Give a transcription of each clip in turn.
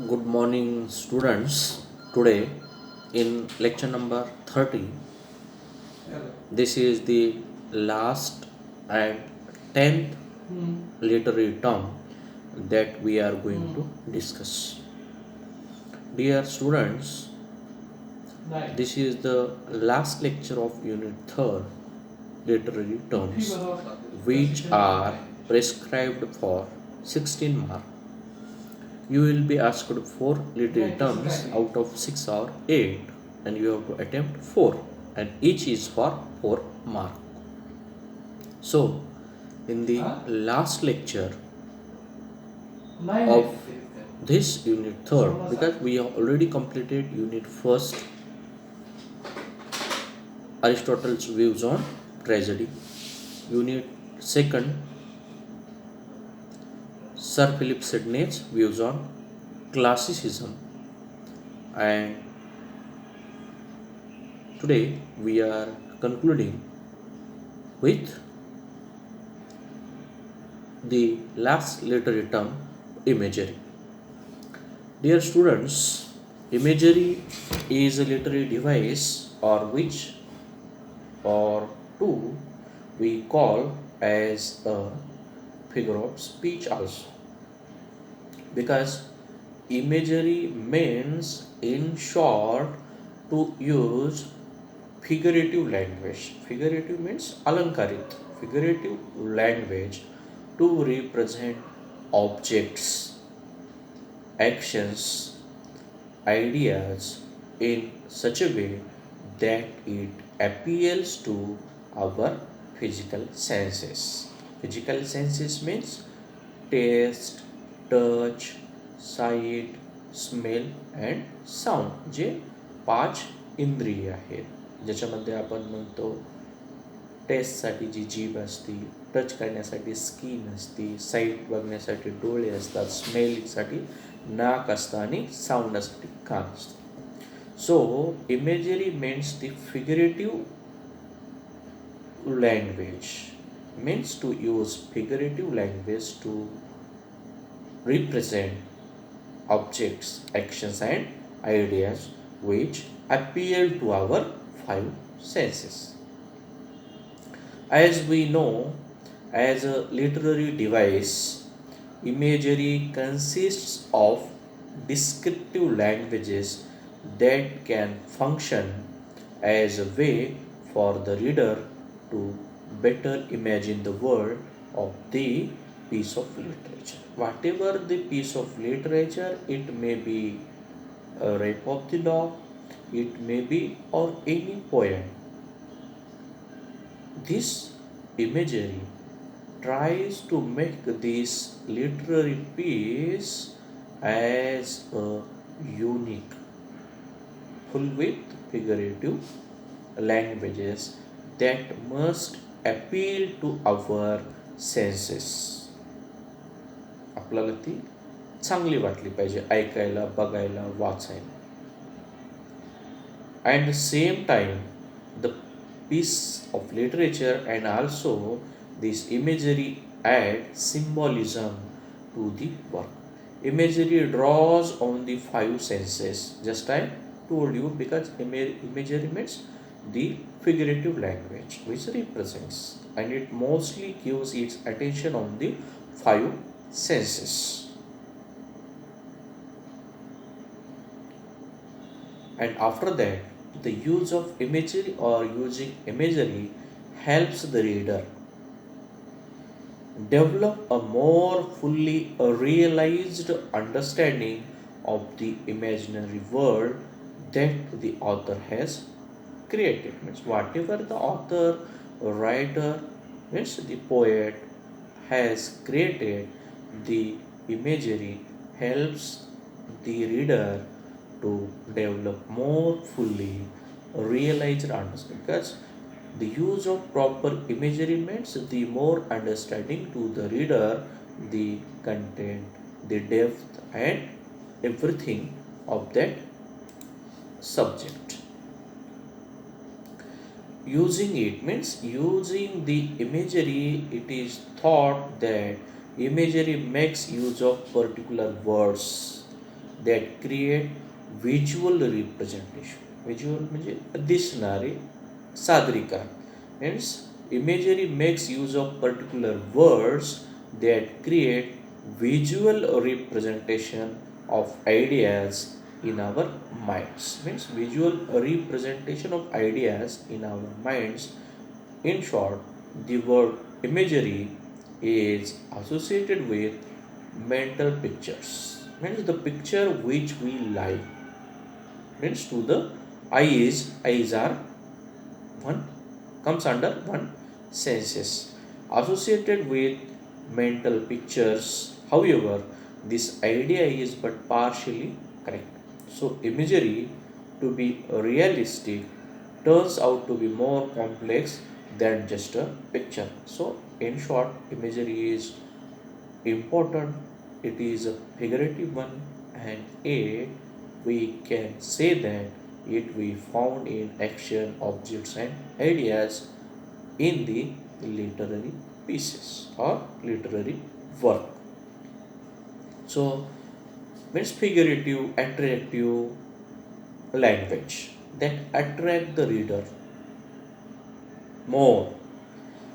Good morning, students. Today, in lecture number 30, this is the last and 10th literary term that we are going to discuss. Dear students, this is the last lecture of Unit 3rd literary terms, which are prescribed for 16 marks. You will be asked 4 literary terms out of 6 or 8, and you have to attempt 4, and each is for 4 mark. So in the last lecture of this unit 3rd, because we have already completed unit 1st, Aristotle's views on tragedy, unit 2nd, Sir Philip Sidney's views on classicism, and today we are concluding with the last literary term, imagery. Dear students, imagery is a literary device or which or two we call as a figure of speech also, because imagery means, in short, to use figurative language. Figurative means alankarit. Figurative language to represent objects, actions, ideas in such a way that it appeals to our physical senses. Physical senses means taste, touch, sight, smell and sound, जे 5 इंद्रिय आहेत, ज्याच्यामध्ये आपण म्हणतो टेस्टसाठी जी जीभ असते, touch करण्यासाठी स्किन असते, साईट बघण्यासाठी डोळे असतात, स्मेलसाठी नाक असतं आणि साऊंडसाठी कान असतं. सो imagery means the figurative language, means to use figurative language to represent objects, actions and ideas which appeal to our 5 senses. As we know, as a literary device, imagery consists of descriptive languages that can function as a way for the reader to better imagine the world of the piece of literature. Whatever the piece of literature, it may be a Rape of the Lock, it may be or any poem. This imagery tries to make this literary piece as a unique, full with figurative languages that must appeal to our senses. आपल्याला ती चांगली वाटली पाहिजे ऐकायला, बघायला, वाचायला. At the same time, the piece of literature and also this imagery add symbolism to the work. Imagery draws on the 5 senses, just I told you, because imagery means the figurative language which represents, and it mostly gives its attention on the 5 senses. And after that, the use of imagery or using imagery helps the reader develop a more fully realized understanding of the imaginary world that the author has created. Means whatever the author, writer, means the poet has created, the imagery helps the reader to develop more fully realized understanding, because the use of proper imagery means the more understanding to the reader, the content, the depth and everything of that subject. Using it means using the imagery, it is thought that imagery makes use of particular words that create visual representation. Visual म्हणजे दिसणारे सादरीकरण. Hence, imagery makes use of particular words that create visual representation of ideas in our minds. Means visual representation of ideas in our minds. In short, the word imagery is associated with mental pictures. Means the picture which we like. Means to the eyes are one comes under one senses associated with mental pictures. However, this idea is but partially correct. So imagery to be realistic turns out to be more complex than just a picture. So in short, imagery is important. It is a figurative one, and it we can say that it we found in action, objects, and ideas in the literary pieces or literary work. So, means figurative, attractive language that attract the reader more,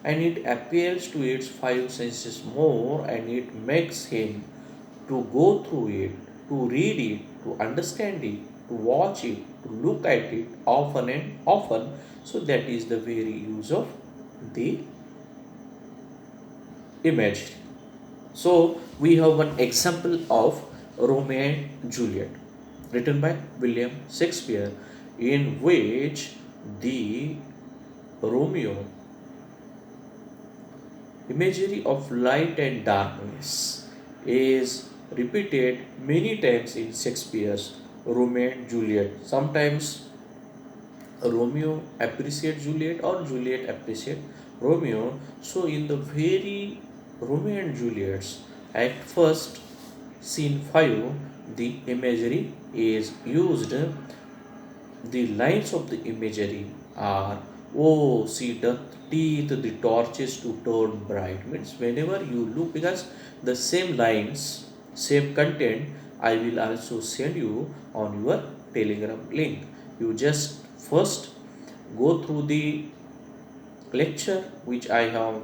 and it appeals to its five senses more, and it makes him to go through it, to read it, to understand it, to watch it, to look at it often and often. So that is the very use of the imagery. So we have one example of Romeo and Juliet, written by William Shakespeare, in which the Romeo imagery of light and darkness is repeated many times in Shakespeare's Romeo and Juliet. Sometimes Romeo appreciates Juliet or Juliet appreciates Romeo. So in the very Romeo and Juliet's Act First, Scene 5, the imagery is used. The lines of the imagery are, oh, she doth teeth the torches to turn bright. Means whenever you look, because the same lines, same content, I will also send you on your Telegram link. You just first go through the lecture which I have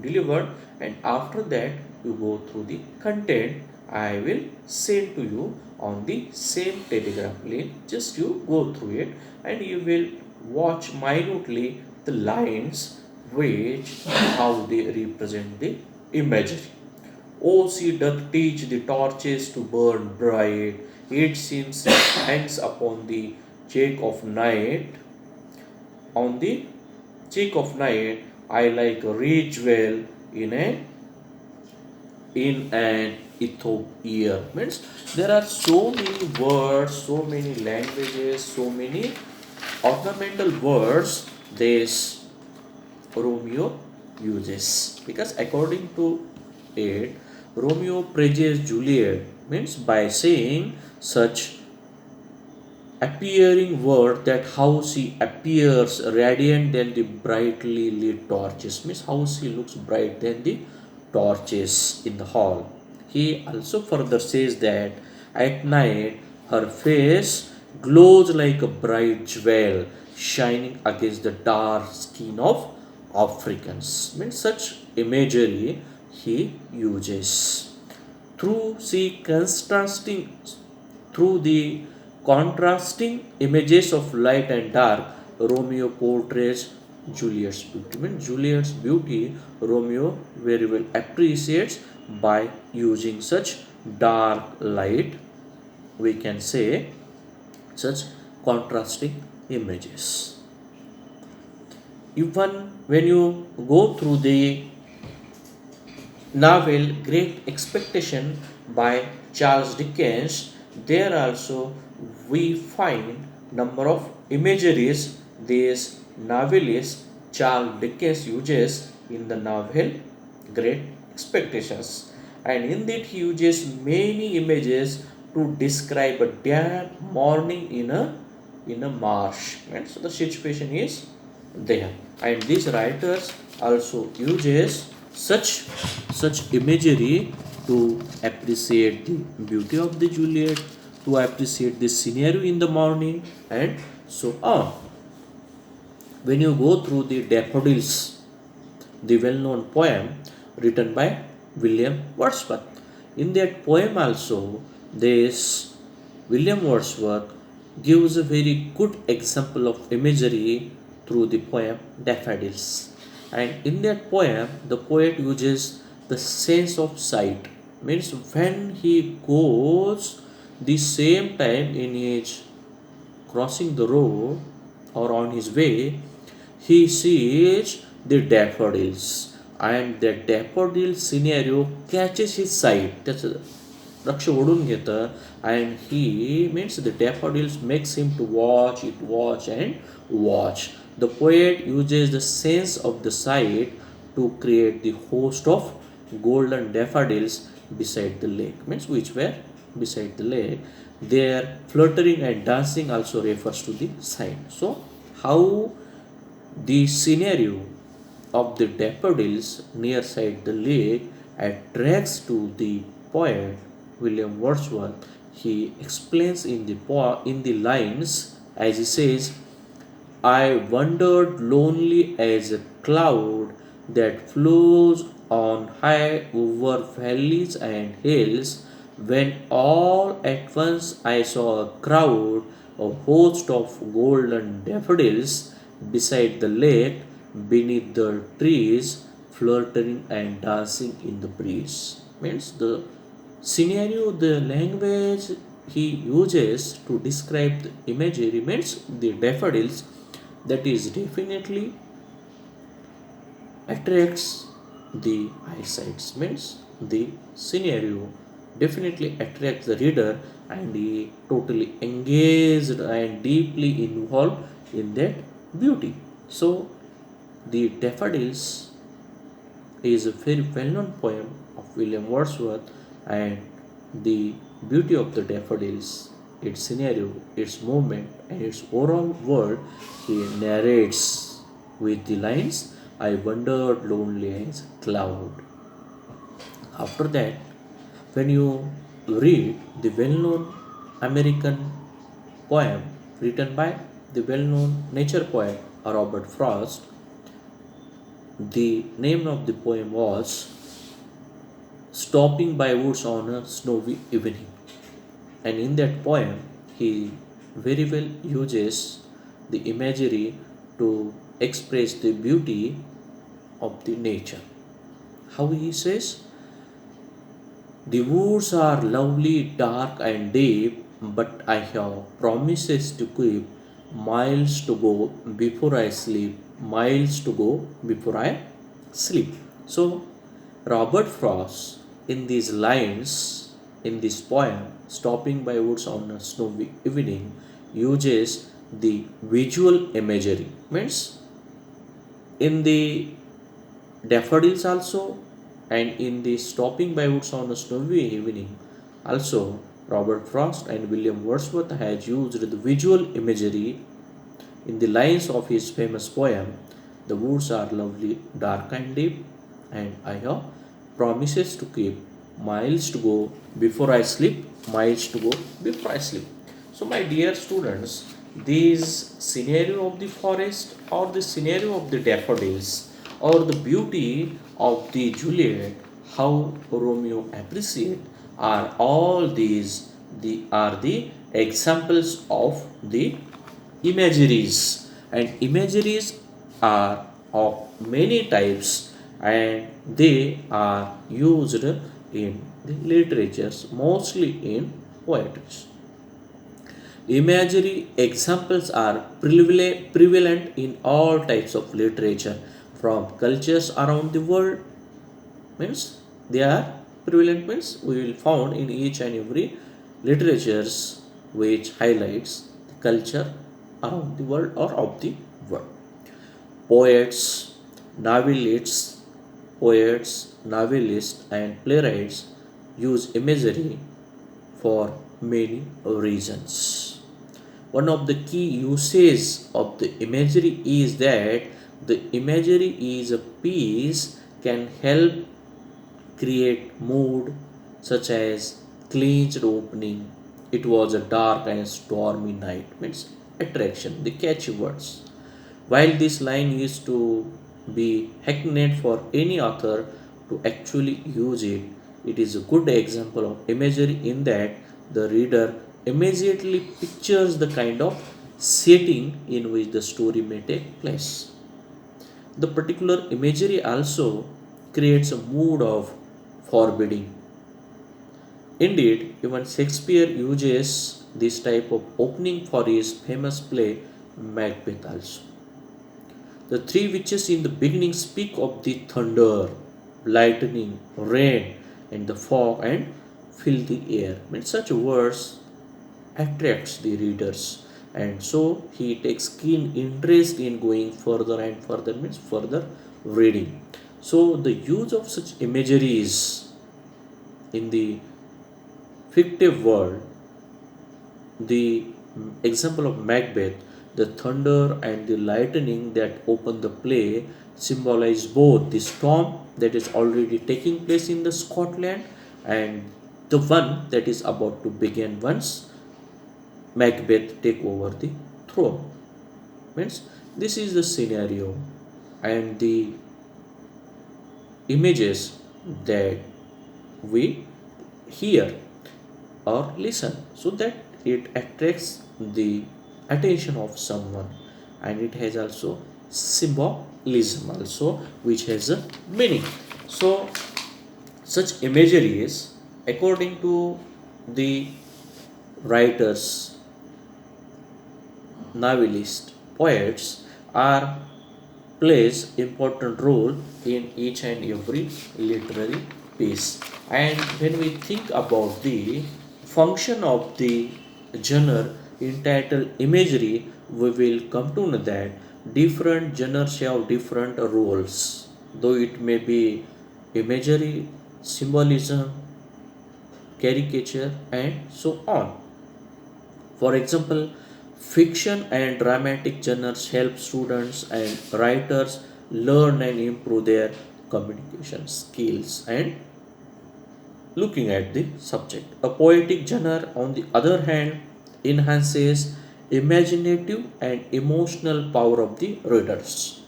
delivered, and after that you go through the content I will send to you on the same Telegram link. Just you go through it and you will watch minutely the lines which how they represent the imagery. Oh, she doth teach the torches to burn bright. It seems hangs upon the cheek of night. On the cheek of night, I like a rich well in an Ethiopia. Means there are so many words, so many languages, so many ornamental words this Romeo uses. Because according to it, Romeo praises Juliet means by saying such appearing word that how she appears radiant than the brightly lit torches, means how she looks bright than the torches in the hall. He also further says that at night her face glows like a bright jewel shining against the dark skin of Africans. Means such imagery he uses. Through see contrasting through the contrasting images of light and dark, Romeo portrays Juliet's beauty. I mean, Juliet's beauty, Romeo very well appreciates by using such dark light, we can say, such contrasting images. Even when you go through the novel Great Expectation by Charles Dickens, there also we find number of imageries this novelist Charles Dickens uses in the novel Great Expectations, and in that he uses many images to describe a damp morning in a marsh. And so the situation is there, and these writers also uses such imagery to appreciate the beauty of the Juliet, to appreciate the scenery in the morning, and so on. When you go through the Daffodils, the well-known poem written by William Wordsworth, in that poem also, this William Wordsworth gives a very good example of imagery through the poem Daffodils. And in that poem, the poet uses the sense of sight. Means when he goes the same time in his crossing the road or on his way, he sees the daffodils, and the daffodil scenario catches his sight. त्याचं लक्ष ओढून घेतं, and he means the daffodils makes him to watch and watch. The poet uses the sense of the sight to create the host of golden daffodils beside the lake, means which were beside the lake. Their fluttering and dancing also refers to the sight. So how the scenario of the daffodils near side the lake attracts to the poet William Wordsworth. He explains in the lines as he says, I wandered lonely as a cloud that flows on high over valleys and hills, when all at once I saw a crowd, a host of golden daffodils beside the lake, beneath the trees, fluttering and dancing in the breeze. Means the scenario, the language he uses to describe the imagery means the daffodils, that is definitely attracts the eyesight, means the scenario definitely attracts the reader, and he totally engaged and deeply involved in that beauty. So the daffodils is a very well-known poem of William Wordsworth, and the beauty of the daffodils, its scenario, its movement, and its overall world, he narrates with the lines, I wandered lonely as a cloud. After that, when you read the well-known American poem written by the well-known nature poet Robert Frost, the name of the poem was Stopping by Woods on a Snowy Evening. And in that poem, he very well uses the imagery to express the beauty of the nature. How he says, the woods are lovely, dark, and deep, but I have promises to keep, miles to go before I sleep, miles to go before I sleep. So, Robert Frost, in these lines, in this poem, Stopping by Woods on a Snowy Evening, uses the visual imagery. Means in the daffodils also, and in the Stopping by Woods on a Snowy Evening also, Robert Frost and William Wordsworth has used the visual imagery in the lines of his famous poem, the woods are lovely, dark and deep, and I have promises to keep, miles to go before I sleep, miles to go before I sleep. So my dear students, this scenario of the forest or the scenario of the daffodils or the beauty of the Juliet, how Romeo appreciate, are all these are the examples of the imageries, and imageries are of many types, and they are used in the literatures, mostly in poetry. Imagery examples are prevalent in all types of literature from cultures around the world, means they are prevalent, means we will found in each and every literatures which highlights the culture around the world or of the world. Poets, novelists, novelists, and playwrights use imagery for many reasons. One of the key uses of the imagery is that the imagery is a piece can help create mood such as clenched opening, It was a dark and stormy night. Means attraction, the catchy words. While this line is to be hackneyed for any author to actually use it, it is a good example of imagery in that the reader immediately pictures the kind of setting in which the story may take place. The particular imagery also creates a mood of forbidding. Indeed, even Shakespeare uses this type of opening for his famous play Macbeth also. The three witches in the beginning speak of the thunder, lightning, rain, and the fog and fill the air. I mean, such words attracts the readers, and so he takes keen interest in going further and further, means further reading. So the use of such imageries in the fictive world, the example of Macbeth, the thunder and the lightning that open the play symbolize both the storm that is already taking place in the Scotland and the one that is about to begin once Macbeth take over the throne. Means this is the scenario and the images that we hear or listen, so that it attracts the attention of someone, and it has also symbolism also which has a meaning. So such imageries, according to the writers, novelists, poets, are plays important role in each and every literary piece. And when we think about the function of the genre entitled imagery, we will come to know that different genres have different roles, though it may be imagery, symbolism, caricature, and so on. For example, fiction and dramatic genres help students and writers learn and improve their communication skills and looking at the subject. A poetic genre, on the other hand, enhances imaginative and emotional power of the readers.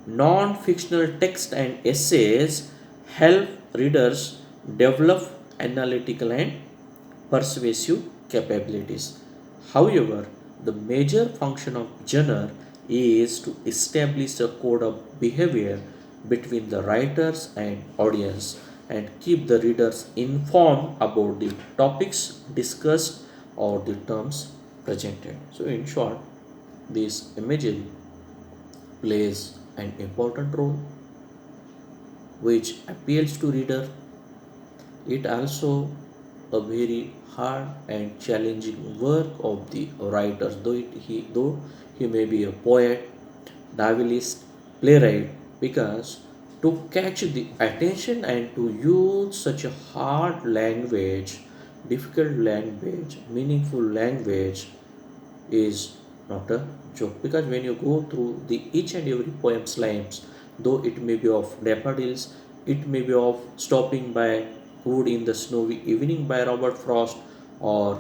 Non-fictional text and essays help readers develop analytical and persuasive capabilities. However, the major function of genre is to establish a code of behavior between the writers and audience and keep the readers informed about the topics discussed or the terms presented. So, in short, this imagery plays an important role which appeals to reader. It also a very hard and challenging work of the writers, though he may be a poet, novelist, playwright, because to catch the attention and to use such a hard language, difficult language, meaningful language is not a joke. Because when you go through the each and every poem's lines, though it may be of daffodils, it may be of stopping by wood in the snowy evening by Robert Frost, or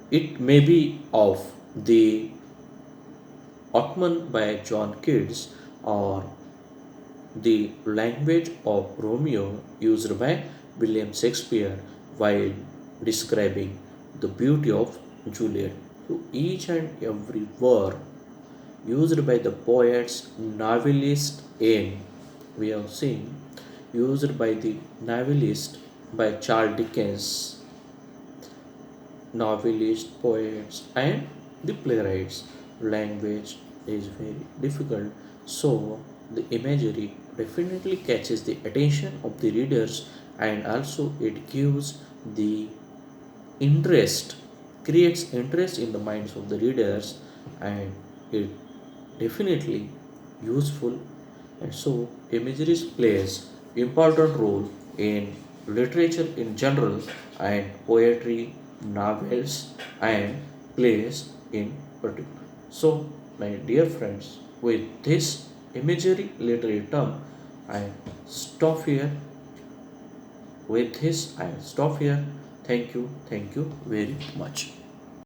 it may be of the Ottoman by John Keats, or the language of Romeo used by William Shakespeare while describing the beauty of Juliet. So each and every word used by the poets, novelists, and we have seen used by the novelist by Charles Dickens, novelists, poets, and the playwrights. Language is very difficult, so the imagery definitely catches the attention of the readers, and also it gives the interest, creates interest in the minds of the readers, and it definitely useful. And so imagery plays important role in literature in general and poetry, novels, and plays in particular. So my dear friends, with this imagery literary term, I stop here. With this I stop here. Thank you very much.